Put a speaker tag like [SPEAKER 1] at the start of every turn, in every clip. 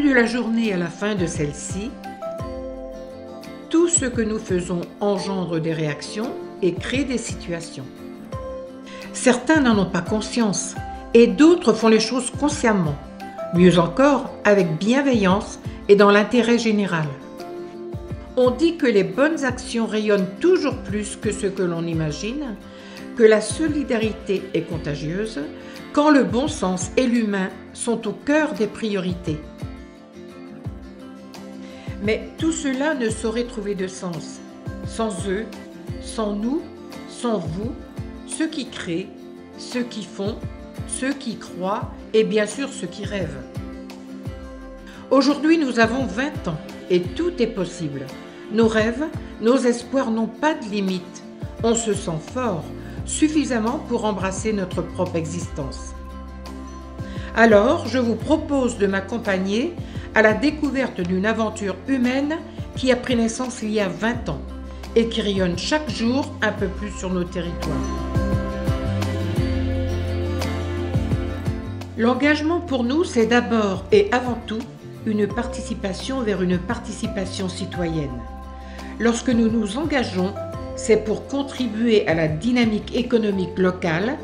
[SPEAKER 1] de la journée à la fin de celle-ci, tout ce que nous faisons engendre des réactions et crée des situations. Certains n'en ont pas conscience et d'autres font les choses consciemment, mieux encore avec bienveillance et dans l'intérêt général. On dit que les bonnes actions rayonnent toujours plus que ce que l'on imagine, que la solidarité est contagieuse, quand le bon sens et l'humain sont au cœur des priorités. Mais tout cela ne saurait trouver de sens sans eux, sans nous, sans vous, ceux qui créent, ceux qui font, ceux qui croient et bien sûr ceux qui rêvent. Aujourd'hui, nous avons 20 ans et tout est possible. Nos rêves, nos espoirs n'ont pas de limite. On se sent fort, suffisamment pour embrasser notre propre existence. Alors, je vous propose de m'accompagner à la découverte d'une aventure humaine qui a pris naissance il y a 20 ans et qui rayonne chaque jour un peu plus sur nos territoires. L'engagement pour nous, c'est d'abord et avant tout une participation vers une participation citoyenne. Lorsque nous nous engageons, c'est pour contribuer à la dynamique économique locale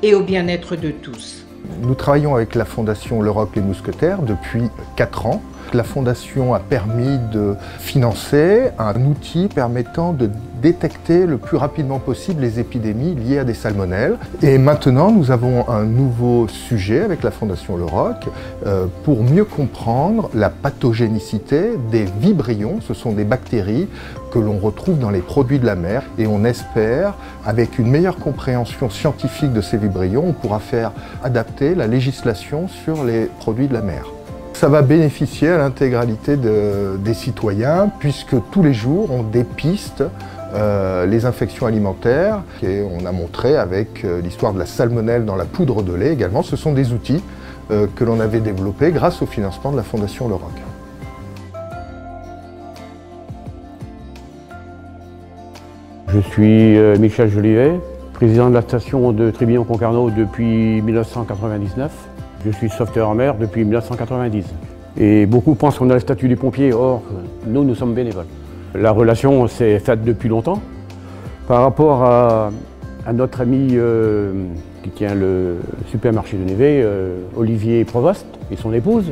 [SPEAKER 1] et au bien-être de tous.
[SPEAKER 2] Nous travaillons avec la Fondation Le Roc Les Mousquetaires depuis 4 ans. La Fondation a permis de financer un outil permettant de détecter le plus rapidement possible les épidémies liées à des salmonelles. Et maintenant, nous avons un nouveau sujet avec la Fondation Le Roc pour mieux comprendre la pathogénicité des vibrions. Ce sont des bactéries que l'on retrouve dans les produits de la mer et on espère, avec une meilleure compréhension scientifique de ces vibrions, on pourra faire adapter la législation sur les produits de la mer. Ça va bénéficier à l'intégralité des citoyens puisque tous les jours on dépiste les infections alimentaires et on a montré avec l'histoire de la salmonelle dans la poudre de lait également. Ce sont des outils que l'on avait développés grâce au financement de la Fondation Le Roc.
[SPEAKER 3] Je suis Michel Jolivet, président de la station de Trébillon-Concarneau depuis 1999. Je suis sauveteur en mer depuis 1990. Et beaucoup pensent qu'on a le statut du pompier, or nous, nous sommes bénévoles. La relation s'est faite depuis longtemps. Par rapport à notre ami qui tient le supermarché de Névé, Olivier Provost et son épouse.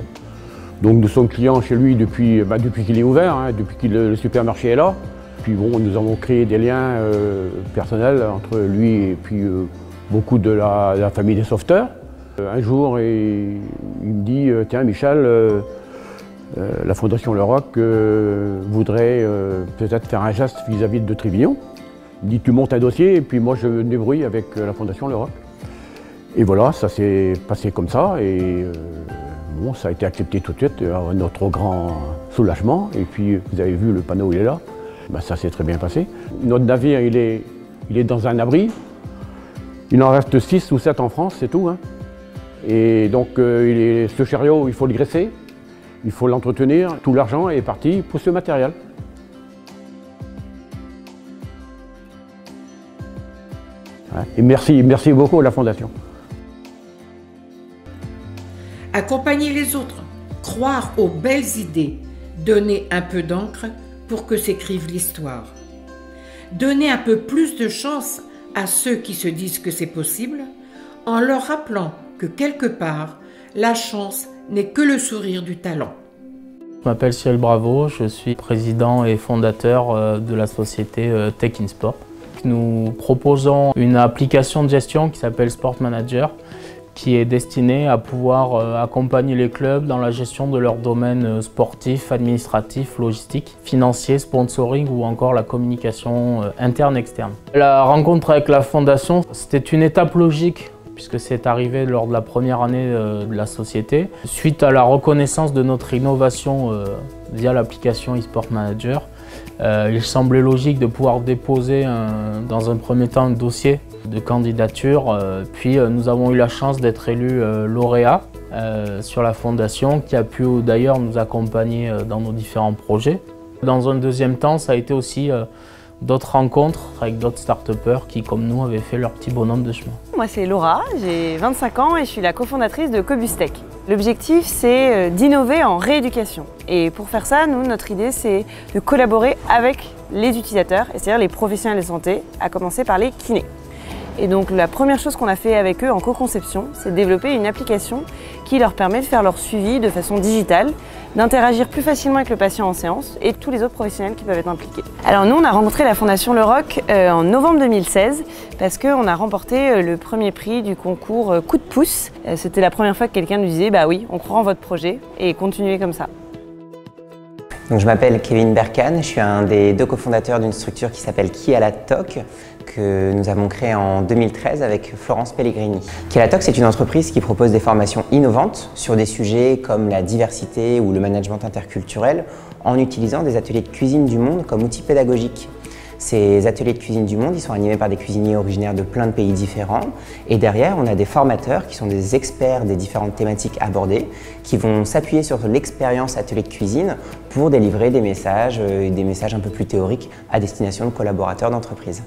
[SPEAKER 3] Donc nous sommes clients chez lui depuis qu'il est ouvert, depuis que le supermarché est là. Puis bon, nous avons créé des liens personnels entre lui et puis beaucoup de la famille des sauveteurs. Un jour, il me dit « Tiens Michel, la Fondation Le Roc voudrait peut-être faire un geste vis-à-vis de Trébillon. » Il me dit « Tu montes un dossier et puis moi je me débrouille avec la Fondation Le Roc. » Et voilà, ça s'est passé comme ça et bon, ça a été accepté tout de suite à notre grand soulagement. Et puis vous avez vu, le panneau il est là, ben, ça s'est très bien passé. Notre navire il est dans un abri, il en reste 6 ou 7 en France, c'est tout. Et donc ce chariot, il faut le graisser, il faut l'entretenir, tout l'argent est parti pour ce matériel. Et merci beaucoup à la Fondation.
[SPEAKER 1] Accompagner les autres, croire aux belles idées, donner un peu d'encre pour que s'écrive l'histoire. Donner un peu plus de chance à ceux qui se disent que c'est possible, en leur rappelant que quelque part, la chance n'est que le sourire du talent.
[SPEAKER 4] Je m'appelle Cyril Bravo, je suis président et fondateur de la société Tech in Sport. Nous proposons une application de gestion qui s'appelle Sport Manager, qui est destinée à pouvoir accompagner les clubs dans la gestion de leurs domaines sportifs, administratifs, logistiques, financiers, sponsoring ou encore la communication interne-externe. La rencontre avec la Fondation, c'était une étape logique puisque c'est arrivé lors de la première année de la société. Suite à la reconnaissance de notre innovation via l'application eSport Manager, il semblait logique de pouvoir déposer dans un premier temps un dossier de candidature. Puis nous avons eu la chance d'être élus lauréats sur la Fondation qui a pu d'ailleurs nous accompagner dans nos différents projets. Dans un deuxième temps, ça a été aussi d'autres rencontres avec d'autres start-upers qui, comme nous, avaient fait leur petit bonhomme de chemin.
[SPEAKER 5] Moi, c'est Laura, j'ai 25 ans et je suis la cofondatrice de Cobustech. L'objectif, c'est d'innover en rééducation. Et pour faire ça, nous, notre idée, c'est de collaborer avec les utilisateurs, c'est-à-dire les professionnels de santé, à commencer par les kinés. Et donc la première chose qu'on a fait avec eux en co-conception, c'est de développer une application qui leur permet de faire leur suivi de façon digitale, d'interagir plus facilement avec le patient en séance et tous les autres professionnels qui peuvent être impliqués. Alors nous, on a rencontré la Fondation Le Roc en novembre 2016 parce qu'on a remporté le premier prix du concours Coup de pouce. C'était la première fois que quelqu'un nous disait « bah oui, on croit en votre projet et continuez comme ça ».
[SPEAKER 6] Donc, je m'appelle Kevin Berkan, je suis un des 2 cofondateurs d'une structure qui s'appelle Kialatoc, que nous avons créée en 2013 avec Florence Pellegrini. Kialatoc, c'est une entreprise qui propose des formations innovantes sur des sujets comme la diversité ou le management interculturel en utilisant des ateliers de cuisine du monde comme outil pédagogique. Ces ateliers de cuisine du monde, ils sont animés par des cuisiniers originaires de plein de pays différents. Et derrière, on a des formateurs qui sont des experts des différentes thématiques abordées, qui vont s'appuyer sur l'expérience atelier de cuisine pour délivrer des messages un peu plus théoriques à destination de collaborateurs d'entreprise.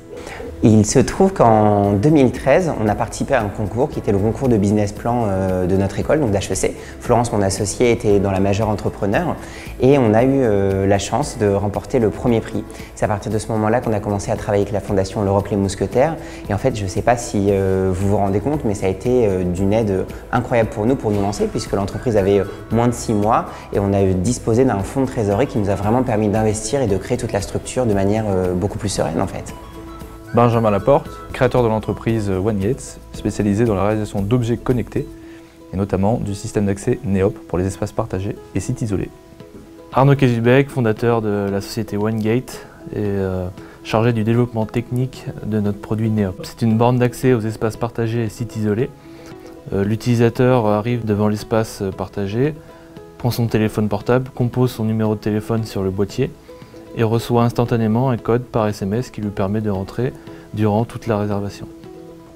[SPEAKER 6] Il se trouve qu'en 2013, on a participé à un concours qui était le concours de business plan de notre école, donc d'HEC. Florence, mon associée, était dans la majeure entrepreneur et on a eu la chance de remporter le premier prix. C'est à partir de ce moment-là qu'on a commencé à travailler avec la Fondation Le Roc les Mousquetaires. Et en fait, je ne sais pas si vous vous rendez compte, mais ça a été d'une aide incroyable pour nous lancer, puisque l'entreprise avait moins de 6 mois et on a disposé d'un fonds de trésorerie qui nous a vraiment permis d'investir et de créer toute la structure de manière beaucoup plus sereine en fait.
[SPEAKER 7] Benjamin Laporte, créateur de l'entreprise OneGates, spécialisée dans la réalisation d'objets connectés et notamment du système d'accès NEOP pour les espaces partagés et sites isolés.
[SPEAKER 8] Arnaud Kesubek, fondateur de la société OneGate et chargé du développement technique de notre produit NEOP. C'est une borne d'accès aux espaces partagés et sites isolés. L'utilisateur arrive devant l'espace partagé, prend son téléphone portable, compose son numéro de téléphone sur le boîtier et reçoit instantanément un code par SMS qui lui permet de rentrer durant toute la réservation.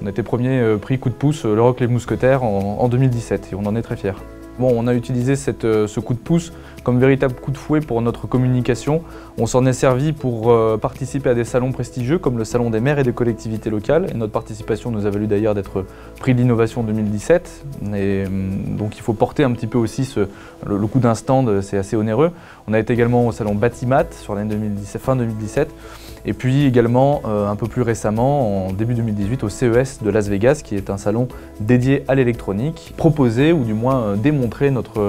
[SPEAKER 7] On a été premier prix Coup de pouce Le Roc les Mousquetaires en 2017 et on en est très fiers. Bon, on a utilisé ce coup de pouce comme véritable coup de fouet pour notre communication. On s'en est servi pour participer à des salons prestigieux comme le Salon des maires et des collectivités locales. Et notre participation nous a valu d'ailleurs d'être prix de l'innovation 2017. Et donc il faut porter un petit peu aussi le coup d'un stand, c'est assez onéreux. On a été également au Salon Batimat sur l'année 2017, fin 2017. Et puis également, un peu plus récemment, en début 2018, au CES de Las Vegas, qui est un salon dédié à l'électronique, proposer ou du moins démontrer notre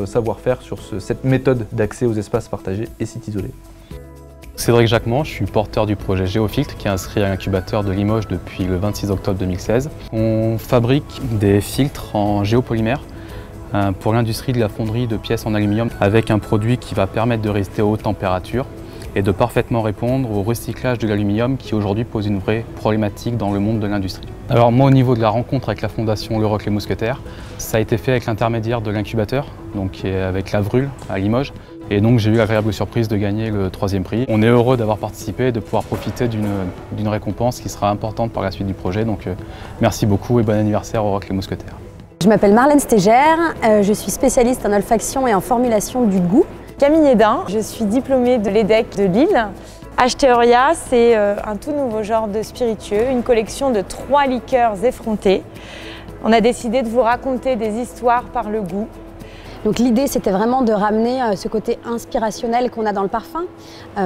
[SPEAKER 7] savoir-faire sur cette méthode d'accès aux espaces partagés et sites isolés.
[SPEAKER 9] Cédric Jacquemont, je suis porteur du projet Géofiltre qui est inscrit à l'incubateur de Limoges depuis le 26 octobre 2016. On fabrique des filtres en géopolymère pour l'industrie de la fonderie de pièces en aluminium avec un produit qui va permettre de résister aux hautes températures et de parfaitement répondre au recyclage de l'aluminium qui aujourd'hui pose une vraie problématique dans le monde de l'industrie. Alors moi au niveau de la rencontre avec la Fondation Le Roc les Mousquetaires, ça a été fait avec l'intermédiaire de l'incubateur, donc qui est avec la Vrule à Limoges. Et donc j'ai eu l'agréable surprise de gagner le 3e prix. On est heureux d'avoir participé et de pouvoir profiter d'une récompense qui sera importante par la suite du projet. Donc merci beaucoup et bon anniversaire au Roc les Mousquetaires.
[SPEAKER 10] Je m'appelle Marlène Stégère, je suis spécialiste en olfaction et en formulation du goût.
[SPEAKER 11] Camille Hédin, je suis diplômée de l'EDEC de Lille. Acheteoria, c'est un tout nouveau genre de spiritueux, une collection de 3 liqueurs effrontées. On a décidé de vous raconter des histoires par le goût.
[SPEAKER 10] Donc l'idée, c'était vraiment de ramener ce côté inspirationnel qu'on a dans le parfum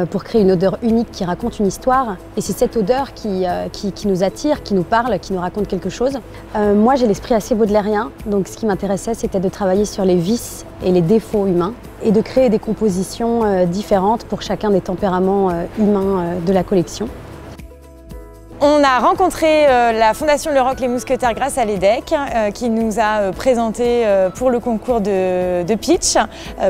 [SPEAKER 10] pour créer une odeur unique qui raconte une histoire. Et c'est cette odeur qui nous attire, qui nous parle, qui nous raconte quelque chose. Moi, j'ai l'esprit assez baudelairien, donc ce qui m'intéressait, c'était de travailler sur les vices et les défauts humains et de créer des compositions différentes pour chacun des tempéraments humains de la collection.
[SPEAKER 11] On a rencontré la Fondation Le Roc les Mousquetaires grâce à l'EDEC qui nous a présenté pour le concours de pitch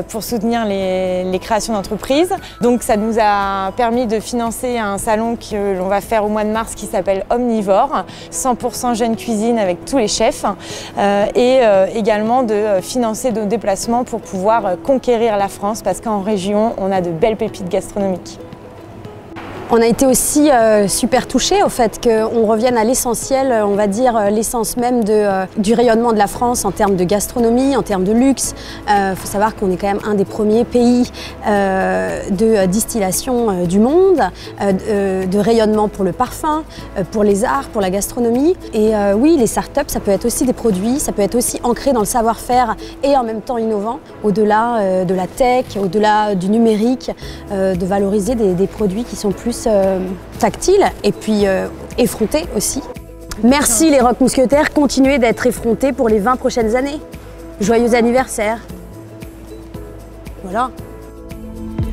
[SPEAKER 11] pour soutenir les créations d'entreprises. Donc ça nous a permis de financer un salon que l'on va faire au mois de mars qui s'appelle Omnivore, 100% jeune cuisine avec tous les chefs et également de financer nos déplacements pour pouvoir conquérir la France parce qu'en région on a de belles pépites gastronomiques.
[SPEAKER 10] On a été aussi super touchés au fait qu'on revienne à l'essentiel, on va dire l'essence même du rayonnement de la France en termes de gastronomie, en termes de luxe. Faut savoir qu'on est quand même un des premiers pays de distillation du monde, de rayonnement pour le parfum, pour les arts, pour la gastronomie. Et oui, les startups, ça peut être aussi des produits, ça peut être aussi ancré dans le savoir-faire et en même temps innovant, au-delà de la tech, au-delà du numérique, de valoriser des produits qui sont plus tactiles et puis effrontés aussi. Merci les Rocs Mousquetaires, continuez d'être effrontés pour les 20 prochaines années. Joyeux anniversaire. Voilà.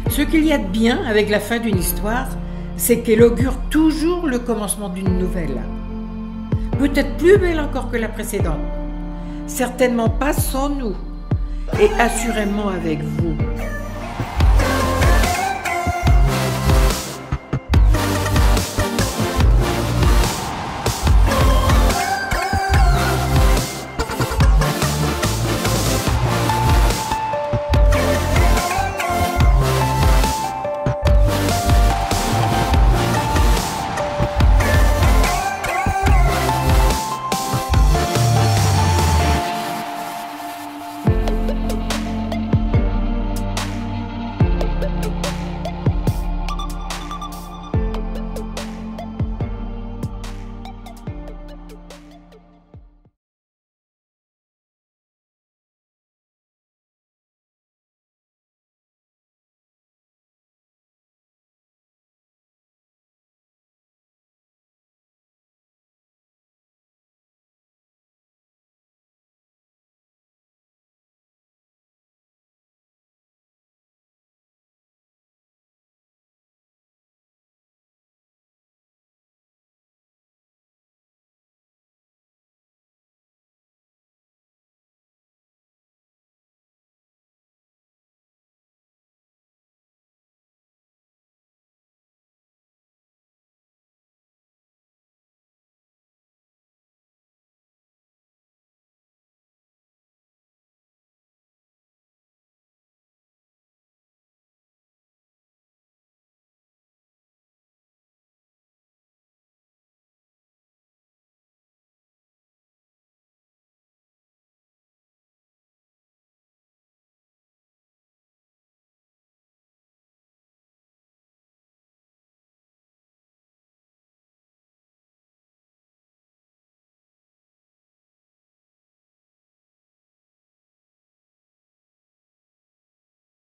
[SPEAKER 1] Ce qu'il y a de bien avec la fin d'une histoire, c'est qu'elle augure toujours le commencement d'une nouvelle. Peut-être plus belle encore que la précédente. Certainement pas sans nous. Et assurément avec vous.